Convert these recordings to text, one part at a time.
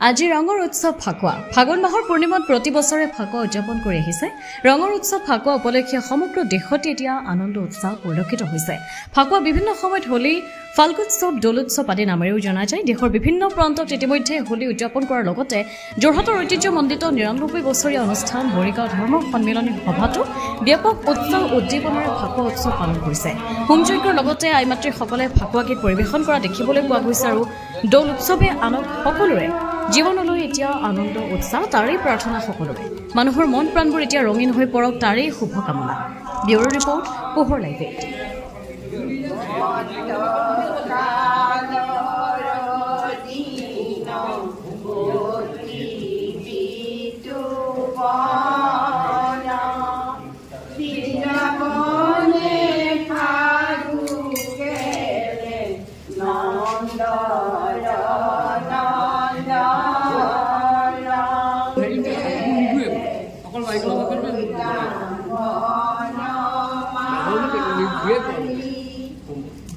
আজি ৰঙৰ উৎসৱ ফাকুৱা ফাগুন মাহৰ পূৰ্ণিমাত প্ৰতি বছৰে ফাকুৱা উদযাপন কৰি আহিছে ৰঙৰ উৎসৱ ফাকুৱা উপলক্ষে সমগ্ৰ দেশতে এতিয়া আনন্দ উৎসৱ পৰিলক্ষিত হৈছে ফাকুৱা বিভিন্ন সময়ত হোলী ফাল্গুৎসৱ দোলোৎসৱ আদি নামেৰেও জনা যায় দেশৰ বিভিন্ন প্ৰান্তত ইতিমধ্যে হোলী উদযাপন কৰাৰ লগতে যোৰহাটৰ ঐতিহ্যমণ্ডিত ৯৯ বছৰীয়া অনুষ্ঠান মৰিগাঁও ধৰ্ম সন্মিলনী সভাতো ব্যাপক উৎসৱ উদ্দীপনাৰে ফাকুৱা উৎসৱ পালন কৰিছে হোমযজ্ঞৰ লগতে আইমাতৃসকলে ফাকুৱা গীত পৰিৱেশন কৰা দেখিবলৈ পোৱা গৈছে আৰু দোল উৎসৱে আনক সকলোৰে জীৱনলৈ এতিয়া আনন্দ উৎসাহ তাৰেই প্ৰাৰ্থনা সকলোৰে মানুহৰ মন প্ৰাণবোৰ এতিয়া ৰঙীন হৈ পৰক তাৰেই শুভকামনা ব্যুৰো ৰিপৰ্ট পোহৰ live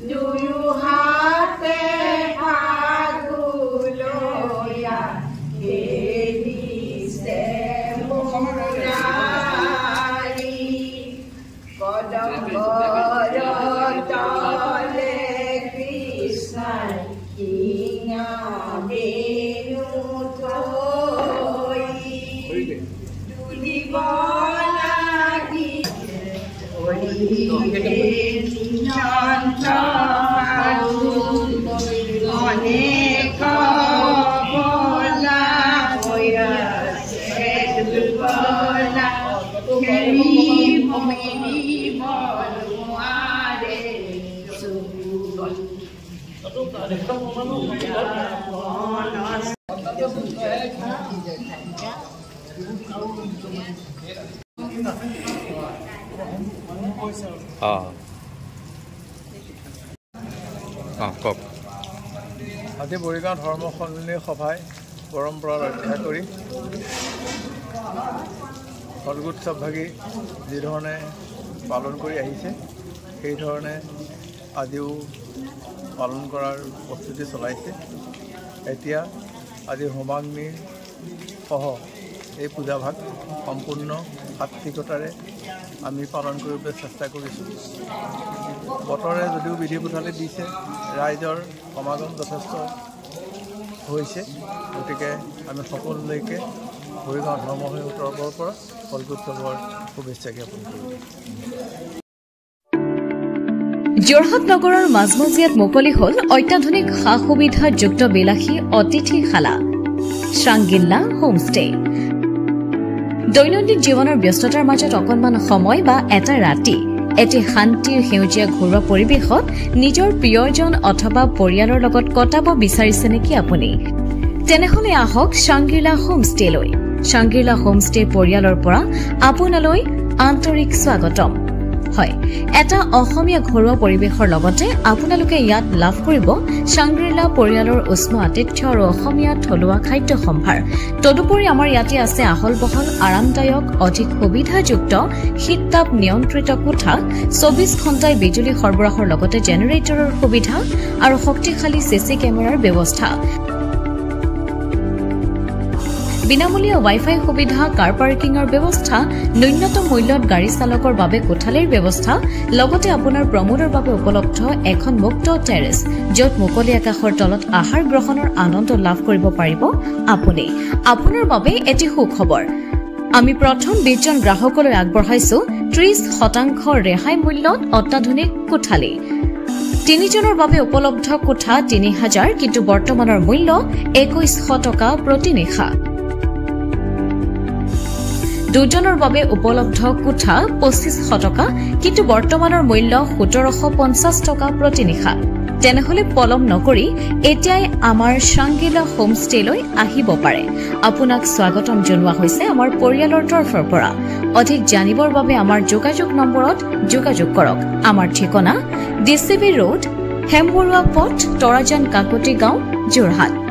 Do you have a Paguloya? আজি মৰিগাঁও ধৰ্ম সন্মিলনী সভাই পৰম্পৰা ৰক্ষা কৰি ফাল্গুৎসৱভাগী যিধৰণে পালন কৰি আহিছে সেইধৰণে আজিও পালন কৰাৰ প্ৰস্তুতি চলাইছে এতিয়া আজি হোমাগ্নি সহ এই পূজাভাগ সম্পূৰ্ণ সাত্বিকতাৰে আমি পালন কৰিবলৈ চেষ্টা কৰিছোঁ বতৰে যদিও বিধি পথালি দিছে ৰাইজৰ সমাগম যথেষ্ট হৈছে গতিকে আমি সকলোলৈকে মৰিগাঁও ধৰ্ম তৰফৰ পৰা ফাল্গুৎসৱৰ শুভেচ্ছা জ্ঞাপন কৰিছোঁ যোৰহাট নগৰৰ মাজমজিয়াত মুকলি হ'ল অত্যাধুনিক সা সুবিধাযুক্ত বিলাসী অতিথিশালা শ্ৰাংগিল্লা হোমষ্টে দৈনন্দিন জীৱনৰ ব্যস্ততাৰ মাজত অকণমান সময় বা এটা ৰাতি এটি শান্তিৰ সেউজীয়া ঘৰুৱা পৰিৱেশত নিজৰ প্ৰিয়জন অথবা পৰিয়ালৰ লগত কটাব বিচাৰিছে নেকি আপুনি তেনেহলে আহক শ্ৰাংগিল্লা হোমষ্টেলৈ শ্ৰাংগিল্লা হোমষ্টে পৰিয়ালৰ পৰা আপোনালৈ আন্তৰিক স্বাগতম হয় এটা অসমীয়া ঘৰুৱা পৰিৱেশৰ লগতে আপোনালোকে ইয়াত লাভ কৰিব শ্ৰাংগিল্লা পৰিয়ালৰ উষ্ম আতিথ্য আৰু অসমীয়া থলুৱা খাদ্য সম্ভাৰ তদুপৰি আমাৰ ইয়াতে আছে আহল বহল আৰামদায়ক অধিক সুবিধাযুক্ত শীততাপ নিয়ন্ত্ৰিত কোঠা 24 ঘণ্টাই বিজুলী সৰবৰাহৰ লগতে জেনেৰেটৰৰ সুবিধা আৰু শক্তিশালী চিচি কেমেৰাৰ ব্যৱস্থা বিনামূলীয়া ৱাইফাই সুবিধা কাৰ পাৰ্কিংৰ ব্যৱস্থা ন্যূনতম মূল্যত গাড়ী চালকৰ বাবে কোঠালিৰ ব্যৱস্থা লগতে আপোনাৰ প্ৰমোদৰ বাবে উপলব্ধ এখন মুক্ত টেৰেছ য'ত মুকলি আকাশৰ তলত আহাৰ গ্ৰহণৰ আনন্দ লাভ কৰিব পাৰিব আপুনি আপোনাৰ বাবে এটি সুখবৰ আমি প্ৰথম 20 জন গ্ৰাহকলৈ আগবঢ়াইছো 30% ৰেহাই মূল্যত অত্যাধুনিক কোঠালি 3 জনৰ বাবে উপলব্ধ কোঠা 3000 কিন্তু বৰ্তমানৰ মূল্য 2100 টকা প্ৰতি নিশা 2 জনৰ বাবে উপলব্ধ কোঠা 2500 টকা কিন্তু বৰ্তমানৰ মূল্য 1750 টকা প্ৰতি নিশা তেনেহলে পলম নকৰি এতিয়াই আমাৰ শ্ৰাংগিল্লা হোমষ্টেলৈ আহিব পাৰে আপোনাক স্বাগতম জনোৱা হৈছে আমাৰ পৰিয়ালৰ তৰফৰ পৰা অধিক জানিবৰ বাবে আমাৰ যোগাযোগ নম্বৰত যোগাযোগ কৰক আমাৰ ঠিকনা ডিচিবি ৰোড হেমবৰুৱা পথ তৰাজান কাকতি গাঁও যোৰহাট